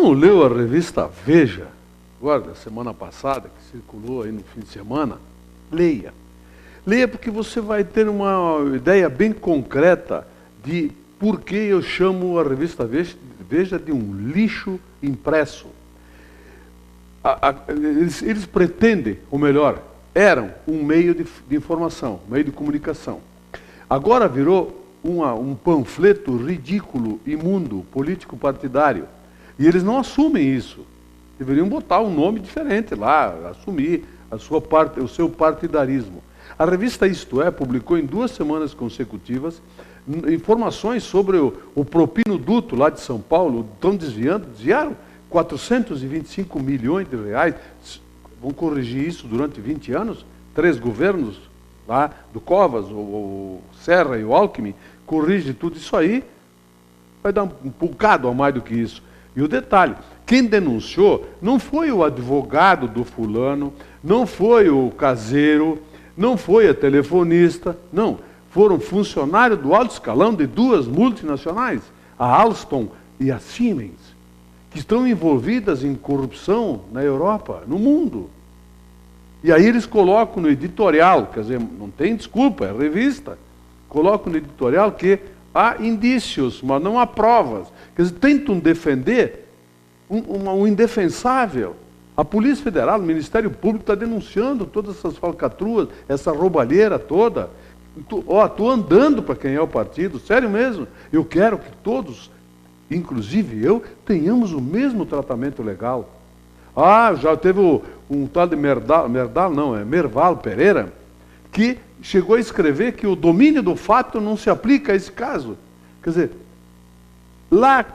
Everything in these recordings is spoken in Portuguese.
não leu a revista Veja, agora, da semana passada, que circulou aí no fim de semana, leia. Leia porque você vai ter uma ideia bem concreta de por que eu chamo a revista Veja de um lixo impresso. Eles pretendem, ou melhor, eram um meio de informação, um meio de comunicação. Agora virou um panfleto ridículo, imundo, político-partidário. E eles não assumem isso. Deveriam botar um nome diferente lá, assumir o seu partidarismo. A revista Isto É publicou em 2 semanas consecutivas informações sobre o propinoduto lá de São Paulo. Desviaram 425 milhões de reais. Vão corrigir isso durante 20 anos? 3 governos lá, do Covas, o Serra e o Alckmin, corrige tudo isso aí, vai dar um bocado a mais do que isso. E o detalhe, quem denunciou não foi o advogado do fulano, não foi o caseiro, não foi a telefonista, não. Foram funcionários do alto escalão de 2 multinacionais, a Alstom e a Siemens, que estão envolvidas em corrupção na Europa, no mundo. E aí eles colocam no editorial, quer dizer, não tem desculpa, é revista, colocam no editorial que há indícios, mas não há provas. Quer dizer, tentam defender um indefensável. A Polícia Federal, o Ministério Público está denunciando todas essas falcatruas, essa roubalheira toda. Estou andando para quem é o partido, sério mesmo. Eu quero que todos, inclusive eu, tenhamos o mesmo tratamento legal. Já teve um tal de Merval Pereira, que chegou a escrever que o domínio do fato não se aplica a esse caso. Quer dizer, lá,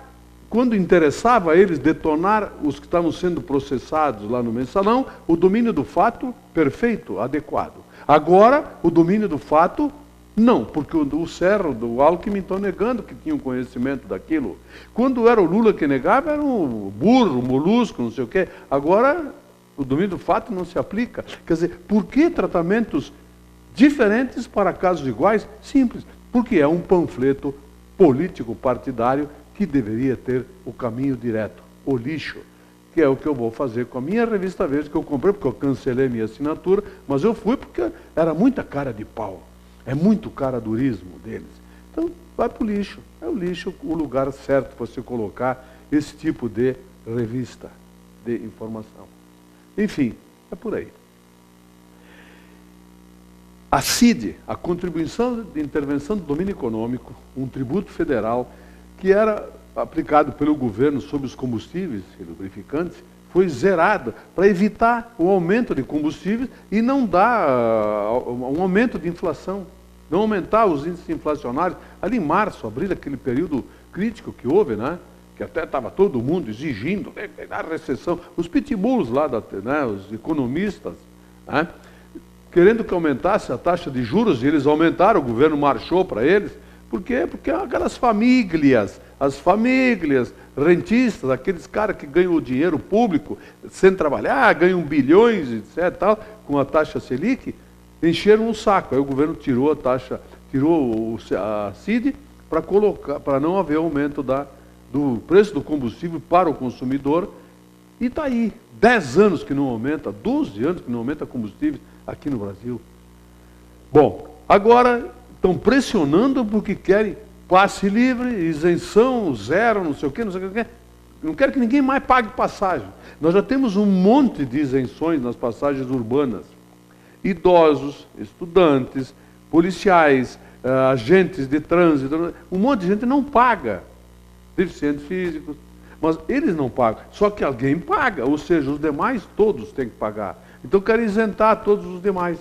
quando interessava a eles detonar os que estavam sendo processados lá no mensalão, o domínio do fato, perfeito, adequado. Agora, o domínio do fato, não, porque o Serra, do Alckmin, estão negando que tinham conhecimento daquilo. Quando era o Lula que negava, era um burro, um molusco, não sei o quê. Agora, o domínio do fato não se aplica. Quer dizer, por que tratamentos diferentes para casos iguais? Simples, porque é um panfleto político-partidário que deveria ter o caminho direto, o lixo, que é o que eu vou fazer com a minha revista Veja, que eu comprei porque eu cancelei minha assinatura, mas eu fui porque era muita cara de pau, é muito caradurismo deles. Então, vai para o lixo. É o lixo o lugar certo para você colocar esse tipo de revista de informação. Enfim, é por aí. A CID, a Contribuição de Intervenção do Domínio Econômico, um tributo federal que era aplicado pelo governo sobre os combustíveis e lubrificantes, foi zerado para evitar o aumento de combustíveis e não dar um aumento de inflação, não aumentar os índices inflacionários. Ali em março, abril, aquele período crítico que houve, né? Que até estava todo mundo exigindo a recessão, os pitbulls lá, os economistas, né? Querendo que aumentasse a taxa de juros, e eles aumentaram, o governo marchou para eles. Por quê? Porque aquelas famílias, as famílias rentistas, aqueles caras que ganham o dinheiro público sem trabalhar, ganham bilhões, etc., tal, com a taxa Selic, encheram o saco. Aí o governo tirou a taxa, tirou a CID para não haver aumento do preço do combustível para o consumidor. E está aí, 10 anos que não aumenta, 12 anos que não aumenta combustível aqui no Brasil. Bom, agora estão pressionando porque querem passe livre, isenção, zero, não sei o quê, não sei o quê. Não quero que ninguém mais pague passagem. Nós já temos um monte de isenções nas passagens urbanas. Idosos, estudantes, policiais, agentes de trânsito, um monte de gente não paga. Deficientes físicos, mas eles não pagam. Só que alguém paga, ou seja, os demais todos têm que pagar. Então querem isentar todos os demais.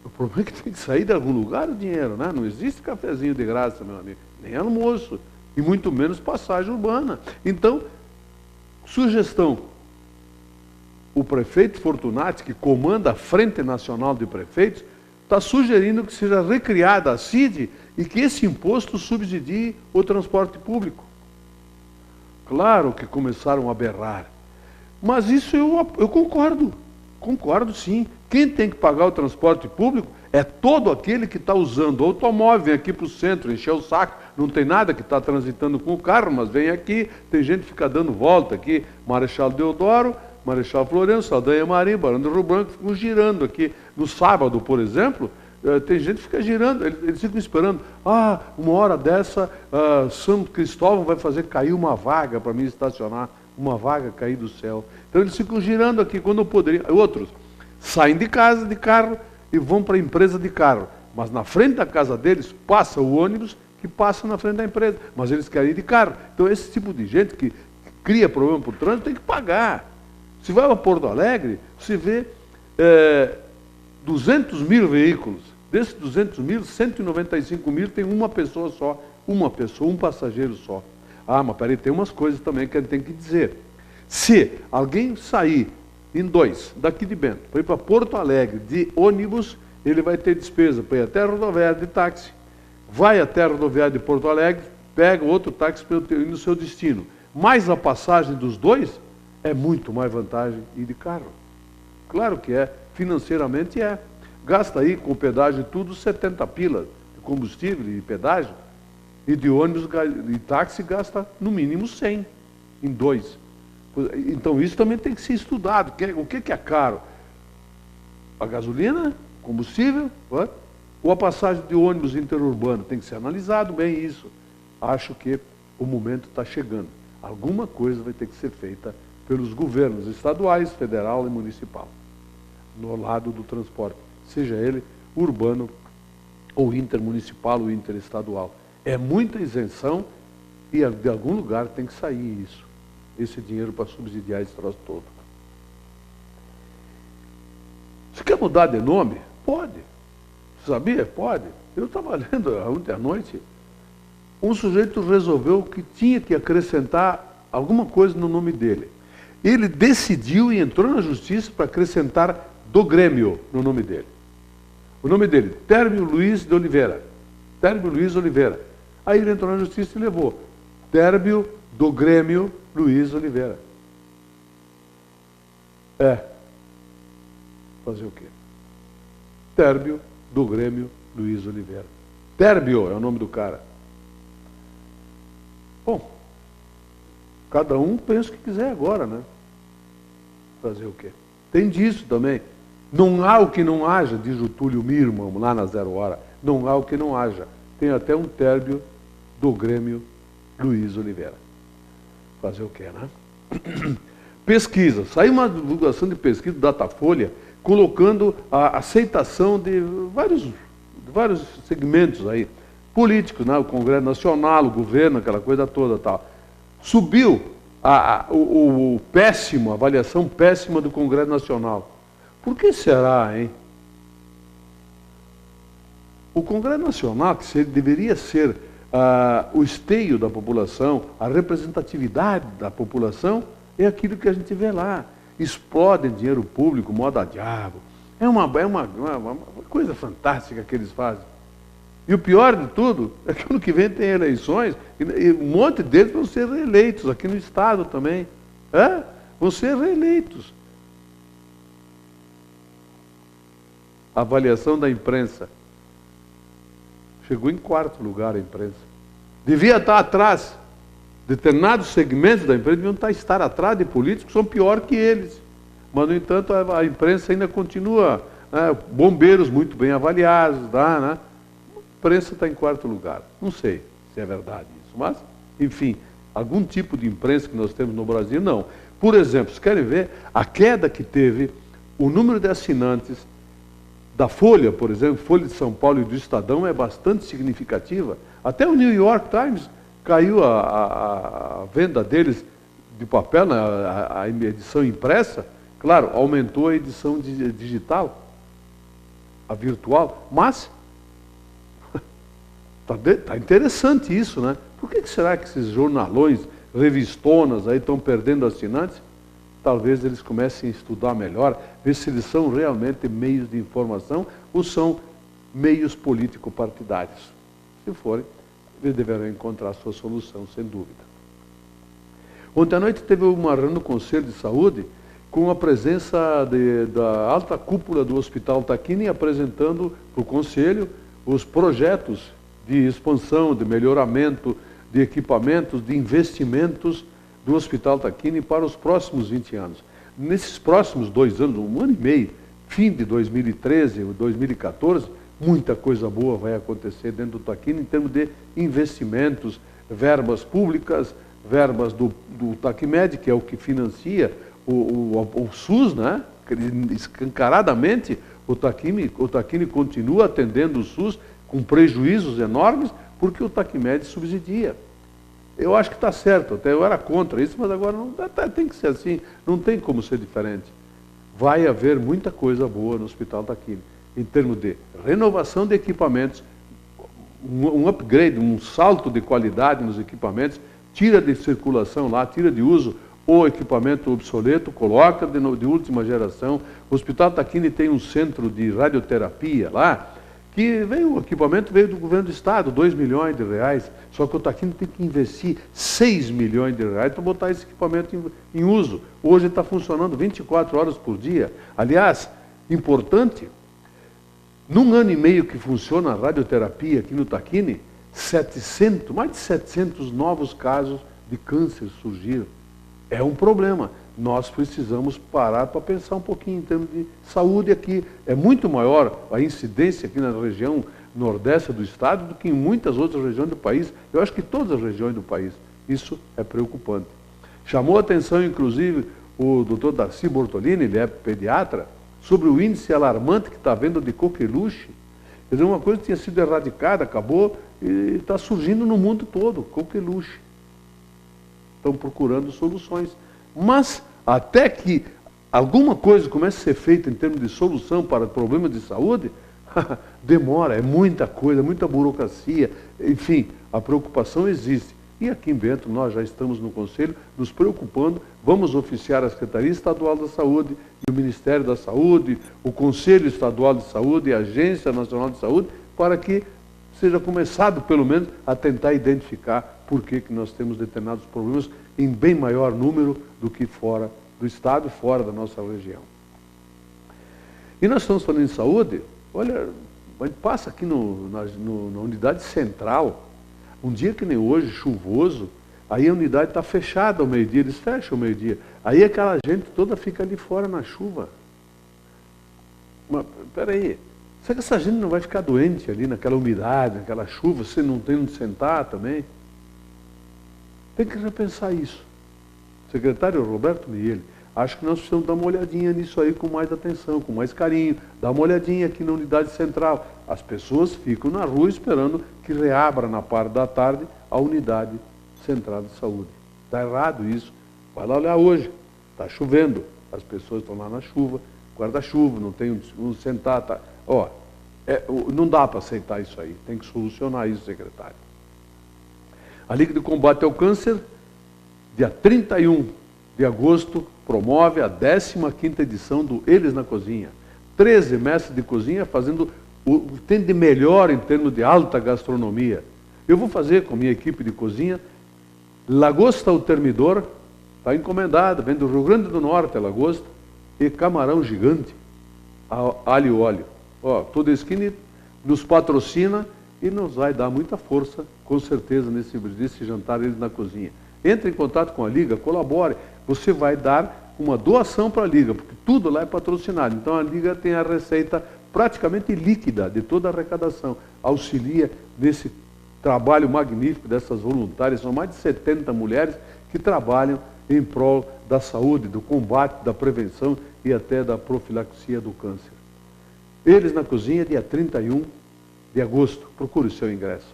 O problema é que tem que sair de algum lugar o dinheiro, né? Não existe cafezinho de graça, meu amigo, nem almoço, e muito menos passagem urbana. Então, sugestão, o prefeito Fortunati, que comanda a Frente Nacional de Prefeitos, está sugerindo que seja recriada a CID e que esse imposto subsidie o transporte público. Claro que começaram a berrar, mas isso eu concordo sim. Quem tem que pagar o transporte público é todo aquele que está usando automóvel, vem aqui para o centro, encher o saco, não tem nada que está transitando com o carro, mas vem aqui, tem gente que fica dando volta aqui, Marechal Deodoro, Marechal Floriano, Saldanha Marim, Barão do Rio Branco, ficam girando aqui. No sábado, por exemplo, tem gente que fica girando, eles ficam esperando, uma hora dessa, São Cristóvão vai fazer cair uma vaga para mim estacionar, uma vaga cair do céu. Então eles ficam girando aqui quando eu poderia. Outros saem de casa de carro e vão para a empresa de carro, mas na frente da casa deles passa o ônibus que passa na frente da empresa, mas eles querem ir de carro. Então esse tipo de gente que cria problema para o trânsito tem que pagar. Se vai para Porto Alegre, você vê 200 mil veículos. Desses 200 mil, 195 mil tem uma pessoa só, um passageiro só. Mas peraí, tem umas coisas também que a gente tem que dizer. Se alguém sair em 2, daqui de Bento, para ir para Porto Alegre de ônibus, ele vai ter despesa para ir até a rodoviária de táxi. Vai até a rodoviária de Porto Alegre, pega outro táxi para ir no seu destino. Mais a passagem dos dois, é muito mais vantagem ir de carro. Claro que é, financeiramente é. Gasta aí com pedágio e tudo 70 pilas de combustível e pedágio, e de ônibus e táxi gasta no mínimo 100 em 2. Então isso também tem que ser estudado. O que é caro? A gasolina, combustível, ou a passagem de ônibus interurbano? Tem que ser analisado bem isso. Acho que o momento está chegando. Alguma coisa vai ter que ser feita pelos governos estaduais, federal e municipal, no lado do transporte, seja ele urbano, ou intermunicipal, ou interestadual. É muita isenção e de algum lugar tem que sair isso, esse dinheiro para subsidiar esse troço todo. Se quer mudar de nome? Pode. Sabia? Pode. Eu estava lendo ontem à noite, um sujeito resolveu que tinha que acrescentar alguma coisa no nome dele. Ele decidiu e entrou na justiça para acrescentar do Grêmio no nome dele. O nome dele, Térbio Luiz de Oliveira. Térbio Luiz Oliveira. Aí ele entrou na justiça e levou Térbio do Grêmio Luiz Oliveira. Fazer o quê? Térbio do Grêmio Luiz Oliveira. Térbio é o nome do cara. Bom, cada um pensa o que quiser agora, né? Fazer o quê? Tem disso também. Não há o que não haja, diz o Túlio Mirman, lá na Zero Hora. Não há o que não haja. Tem até um Térbio do Grêmio Luiz Oliveira. Fazer o quê, né? Pesquisa. Saiu uma divulgação de pesquisa do Datafolha, colocando a aceitação de vários segmentos aí, políticos, né? O Congresso Nacional, o governo, aquela coisa toda tal. Subiu a avaliação péssima do Congresso Nacional. Por que será, hein? O Congresso Nacional, que deveria ser o esteio da população, a representatividade da população, é aquilo que a gente vê lá. Explodem dinheiro público, moda diabo. É uma coisa fantástica que eles fazem. E o pior de tudo é que ano que vem tem eleições, e um monte deles vão ser reeleitos, aqui no Estado também. Vão ser reeleitos. A avaliação da imprensa. Chegou em 4º lugar a imprensa. Devia estar atrás. Determinados segmentos da imprensa deviam estar atrás de políticos que são pior que eles. Mas, no entanto, a imprensa ainda continua, bombeiros muito bem avaliados, né? A imprensa está em 4º lugar. Não sei se é verdade isso, mas, enfim, algum tipo de imprensa que nós temos no Brasil, não. Por exemplo, vocês querem ver a queda que teve o número de assinantes da Folha, por exemplo, Folha de São Paulo e do Estadão é bastante significativa. Até o New York Times caiu a venda deles de papel, a edição impressa. Claro, aumentou a edição digital, a virtual, mas está interessante isso, né? Por que será que esses jornalões, revistonas aí estão perdendo assinantes? Talvez eles comecem a estudar melhor, ver se eles são realmente meios de informação ou são meios político-partidários. Se forem, eles deverão encontrar a sua solução, sem dúvida. Ontem à noite teve uma reunião no Conselho de Saúde com a presença da alta cúpula do Hospital Tacchini apresentando para o Conselho os projetos de expansão, de melhoramento, de equipamentos, de investimentos do Hospital Tacchini para os próximos 20 anos. Nesses próximos 2 anos, 1 ano e meio, fim de 2013 ou 2014, muita coisa boa vai acontecer dentro do Tacchini em termos de investimentos, verbas públicas, verbas do Tacmed, que é o que financia o SUS, né? Escancaradamente, o Tacchini continua atendendo o SUS com prejuízos enormes, porque o Tacmed subsidia. Eu acho que está certo, até eu era contra isso, mas agora não, tem que ser assim, não tem como ser diferente. Vai haver muita coisa boa no Hospital Tacchini, em termos de renovação de equipamentos, um upgrade, um salto de qualidade nos equipamentos, tira de circulação lá, tira de uso o equipamento obsoleto, coloca de última geração. O Hospital Tacchini tem um centro de radioterapia lá, que o equipamento veio do governo do estado, 2 milhões de reais, só que o Tacchini tem que investir 6 milhões de reais para botar esse equipamento em uso. Hoje está funcionando 24 horas por dia. Aliás, importante, num ano e meio que funciona a radioterapia aqui no Tacchini, mais de 700 novos casos de câncer surgiram. É um problema. Nós precisamos parar para pensar um pouquinho em termos de saúde aqui. É muito maior a incidência aqui na região nordeste do estado do que em muitas outras regiões do país. Eu acho que todas as regiões do país. Isso é preocupante. Chamou a atenção, inclusive, o doutor Darcy Bortolini, ele é pediatra, sobre o índice alarmante que está havendo de coqueluche. Quer dizer, uma coisa que tinha sido erradicada, acabou, e está surgindo no mundo todo, coqueluche. Estão procurando soluções. Mas, até que alguma coisa comece a ser feita em termos de solução para problemas de saúde, demora, é muita coisa, muita burocracia, enfim, a preocupação existe. E aqui em Bento, nós já estamos no Conselho, nos preocupando, vamos oficiar a Secretaria Estadual da Saúde, e o Ministério da Saúde, o Conselho Estadual de Saúde e a Agência Nacional de Saúde, para que seja começado, pelo menos, a tentar identificar por que nós temos determinados problemas em bem maior número do que fora do Estado e fora da nossa região. E nós estamos falando em saúde, olha, a gente passa aqui na unidade central, um dia que nem hoje, chuvoso, aí a unidade está fechada ao meio-dia, eles fecham ao meio-dia. Aí aquela gente toda fica ali fora na chuva. Mas, peraí, será que essa gente não vai ficar doente ali naquela umidade, naquela chuva, você não tem onde sentar também? Tem que repensar isso. Secretário Roberto Miele, acho que nós precisamos dar uma olhadinha nisso aí com mais atenção, com mais carinho. Dar uma olhadinha aqui na unidade central. As pessoas ficam na rua esperando que reabra na parte da tarde a unidade central de saúde. Está errado isso. Vai lá olhar hoje. Está chovendo. As pessoas estão lá na chuva, guarda-chuva, não tem onde sentar. Tá. Ó, não dá para aceitar isso aí. Tem que solucionar isso, secretário. A Liga de Combate ao Câncer, dia 31 de agosto, promove a 15ª edição do Eles na Cozinha. 13 mestres de cozinha fazendo o que tem de melhor em termos de alta gastronomia. Eu vou fazer com a minha equipe de cozinha lagosta ao termidor, está encomendada, vem do Rio Grande do Norte a lagosta, e camarão gigante, alho e óleo. Ó, toda a esquina nos patrocina e nos vai dar muita força, com certeza, nesse jantar Eles na Cozinha. Entre em contato com a Liga, colabore. Você vai dar uma doação para a Liga, porque tudo lá é patrocinado. Então a Liga tem a receita praticamente líquida de toda a arrecadação. Auxilia nesse trabalho magnífico dessas voluntárias. São mais de 70 mulheres que trabalham em prol da saúde, do combate, da prevenção e até da profilaxia do câncer. Eles na Cozinha, dia 31 de agosto. Procure o seu ingresso.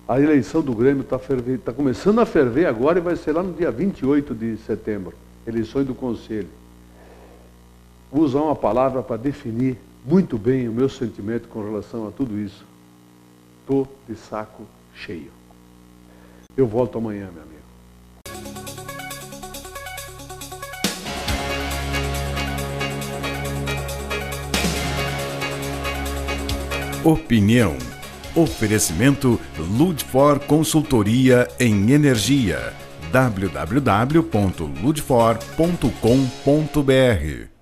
A eleição do Grêmio está começando a ferver agora e vai ser lá no dia 28 de setembro. Eleições do Conselho. Vou usar uma palavra para definir muito bem o meu sentimento com relação a tudo isso. Estou de saco cheio. Eu volto amanhã, meu amigo. Opinião. Oferecimento Ludfor Consultoria em Energia. www.ludfor.com.br